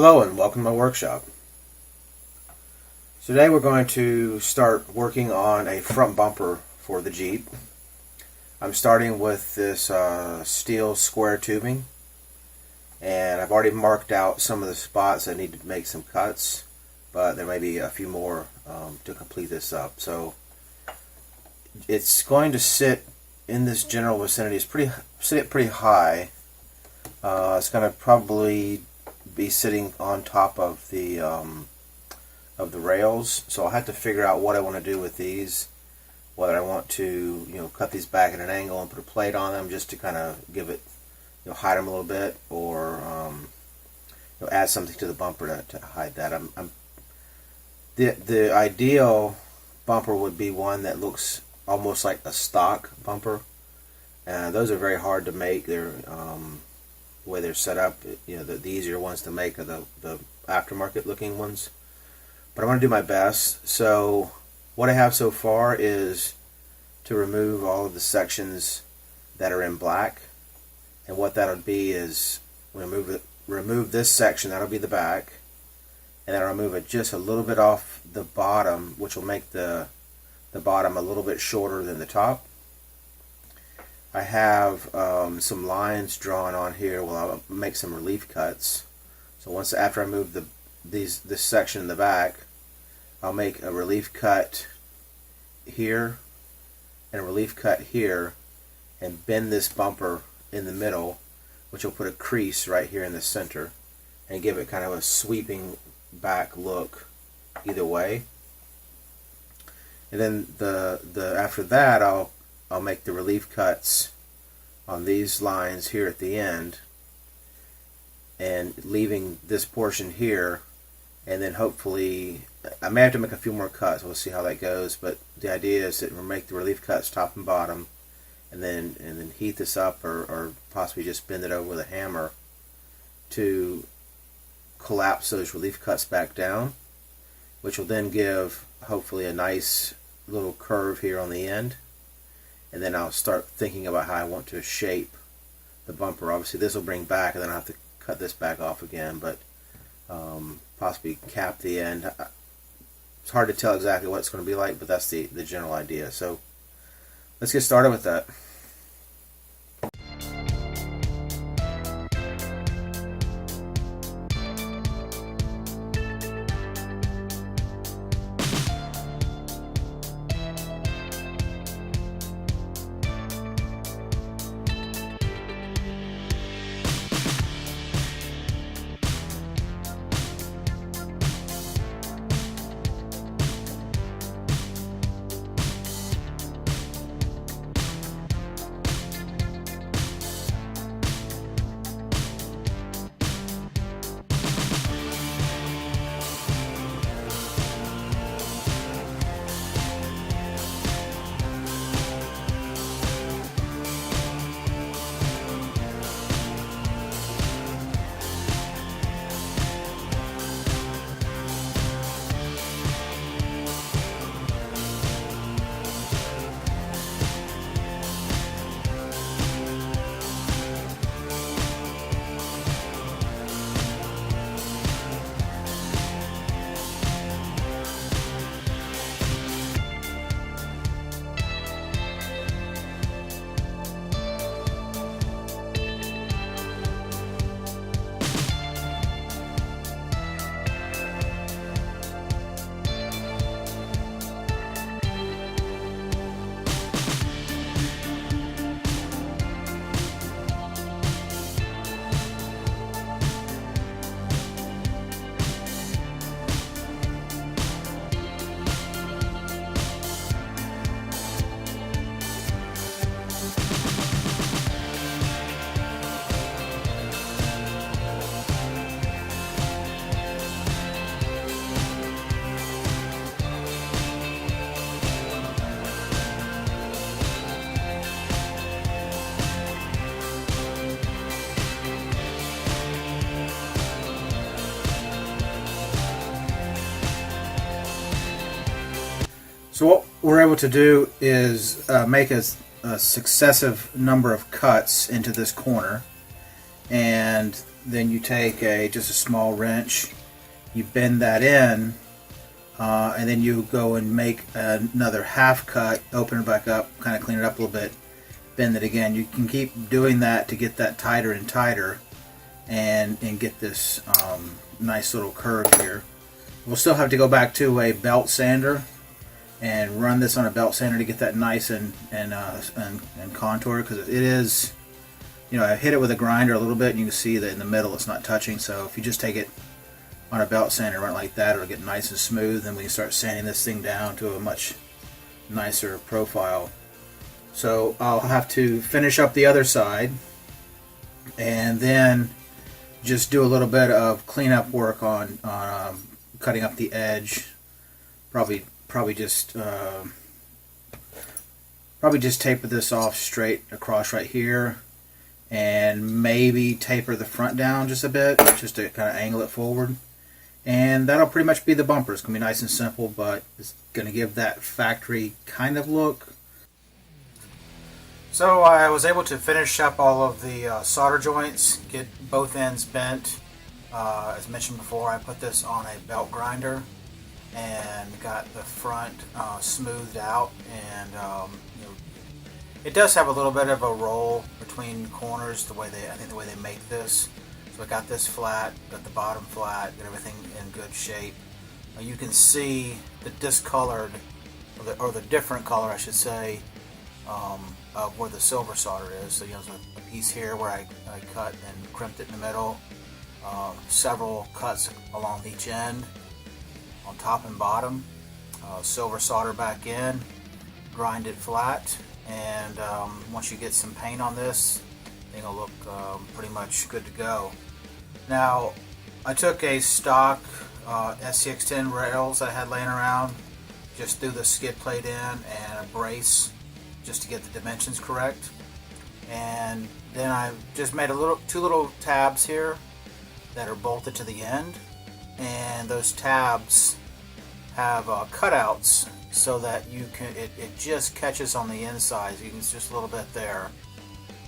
Hello and welcome to my workshop. So today we're going to start working on a front bumper for the Jeep. I'm starting with this steel square tubing, and I've already marked out some of the spots I need to make some cuts, but there may be a few more to complete this up. So it's going to sit in this general vicinity. Sit pretty high. It's going to probably be sitting on top of the rails, so I'll have to figure out what I want to do with these. Whether I want to, cut these back at an angle and put a plate on them just to kind of give it, hide them a little bit, or add something to the bumper to hide that. The ideal bumper would be one that looks almost like a stock bumper. Those are very hard to make. They're the way they're set up, the easier ones to make are the aftermarket looking ones. But I want to do my best. So what I have so far is to remove all of the sections that are in black. And what that'll be is we'll remove this section, that'll be the back. And then I'll remove it just a little bit off the bottom, which will make the bottom a little bit shorter than the top. I have some lines drawn on here. Well, I'll make some relief cuts. So after I move this section in the back, I'll make a relief cut here and a relief cut here, and bend this bumper in the middle, which will put a crease right here in the center and give it kind of a sweeping back look either way. And then after that, I'll make the relief cuts on these lines here at the end, and leaving this portion here, and then hopefully I may have to make a few more cuts. We'll see how that goes, but the idea is that we'll make the relief cuts top and bottom, and then heat this up, or possibly just bend it over with a hammer to collapse those relief cuts back down, which will then give hopefully a nice little curve here on the end. And then I'll start thinking about how I want to shape the bumper. Obviously this will bring back, and then I'll have to cut this back off again, but possibly cap the end. It's hard to tell exactly what it's going to be like, but that's the general idea. So let's get started with that. So what we're able to do is make a successive number of cuts into this corner, and then you take just a small wrench, you bend that in, and then you go and make another half cut, open it back up, kind of clean it up a little bit, bend it again. You can keep doing that to get that tighter and tighter, and get this nice little curve here. We'll still have to go back to a belt sander and run this on a belt sander to get that nice and contour, because it is, I hit it with a grinder a little bit and you can see that in the middle it's not touching. So if you just take it on a belt sander, run it like that, it'll get nice and smooth, and we can start sanding this thing down to a much nicer profile. So I'll have to finish up the other side and then just do a little bit of cleanup work on cutting up the edge. Probably just taper this off straight across right here, and maybe taper the front down just a bit, just to kind of angle it forward. And that'll pretty much be the bumper. It's going to be nice and simple, but it's going to give that factory kind of look. So I was able to finish up all of the solder joints, get both ends bent. As mentioned before, I put this on a belt grinder and got the front smoothed out, and it does have a little bit of a roll between corners, I think the way they make this. So I got this flat, got the bottom flat, got everything in good shape. You can see the discolored, or the different color I should say, of where the silver solder is. So there's a piece here where I cut and crimped it in the middle, several cuts along each end, on top and bottom, silver solder back in, grind it flat, and once you get some paint on this, it'll look pretty much good to go. Now, I took a stock SCX10 rails I had laying around, just threw the skid plate in and a brace just to get the dimensions correct, and then I just made two little tabs here that are bolted to the end, and those tabs have cutouts so that you can it just catches on the inside. You can see just a little bit there.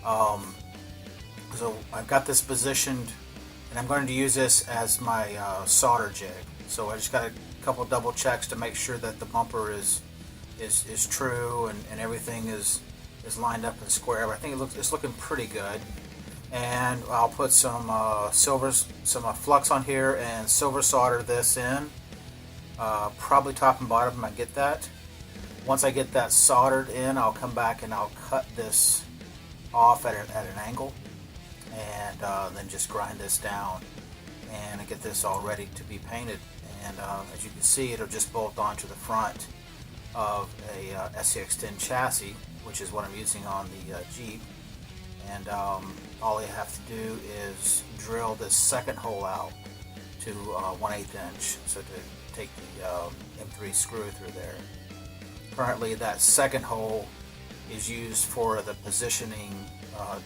So I've got this positioned, and I'm going to use this as my solder jig. So I just got a couple double checks to make sure that the bumper is true, and everything is lined up and square. But I think it's looking pretty good. And I'll put some flux on here and silver solder this in, probably top and bottom. I get that. Once I get that soldered in, I'll come back and I'll cut this off at an angle, and then just grind this down and get this all ready to be painted. And as you can see, it'll just bolt onto the front of a SCX10 chassis, which is what I'm using on the Jeep. And all you have to do is drill this second hole out to 1/8 inch, so to take the M3 screw through there. Currently, that second hole is used for the positioning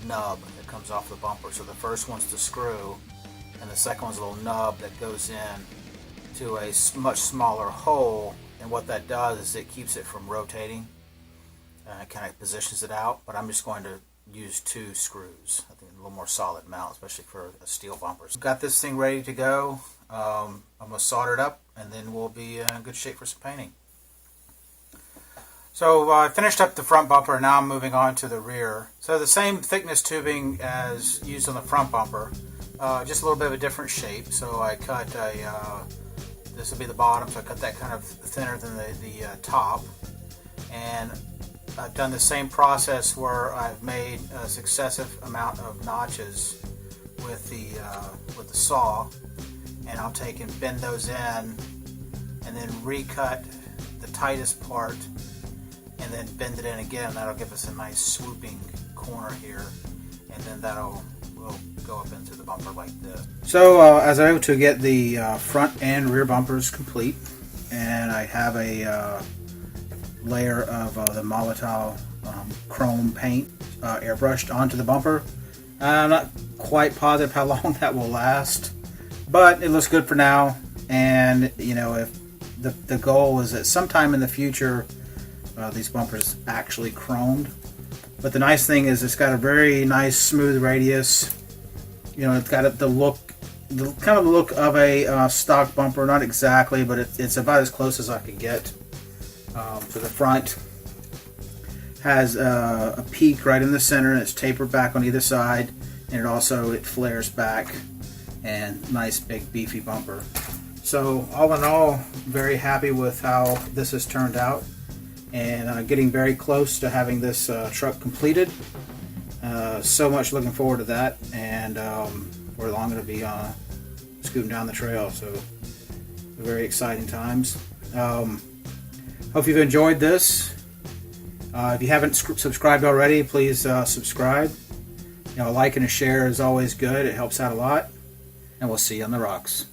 nub that comes off the bumper. So the first one's the screw, and the second one's a little nub that goes in to a much smaller hole. And what that does is it keeps it from rotating, and it kind of positions it out. But I'm just going to use 2 screws. I think a little more solid mount, especially for a steel bumper. So got this thing ready to go. I'm going to solder it up, and then we'll be in good shape for some painting. So I finished up the front bumper, and now I'm moving on to the rear. So the same thickness tubing as used on the front bumper, just a little bit of a different shape. So I cut this will be the bottom, so I cut that kind of thinner than the top. And I've done the same process where I've made a successive amount of notches with the saw, and I'll take and bend those in, and then recut the tightest part, and then bend it in again. That'll give us a nice swooping corner here, and then will go up into the bumper like this. So as I was able to get the front and rear bumpers complete, and I have a layer of the Molotov chrome paint airbrushed onto the bumper. I'm not quite positive how long that will last, but it looks good for now. And if the goal is that sometime in the future these bumpers actually chromed. But the nice thing is it's got a very nice smooth radius, You know, it's got the look, the kind of look of a stock bumper. Not exactly, but it's about as close as I could get. To the front has a peak right in the center, and it's tapered back on either side, and it flares back, and nice big beefy bumper. So all in all, very happy with how this has turned out, and getting very close to having this truck completed. So much looking forward to that, and we're long going to be scooting down the trail, so very exciting times. Hope you've enjoyed this. If you haven't subscribed already, please subscribe. You know, a like and a share is always good. It helps out a lot, and we'll see you on the rocks.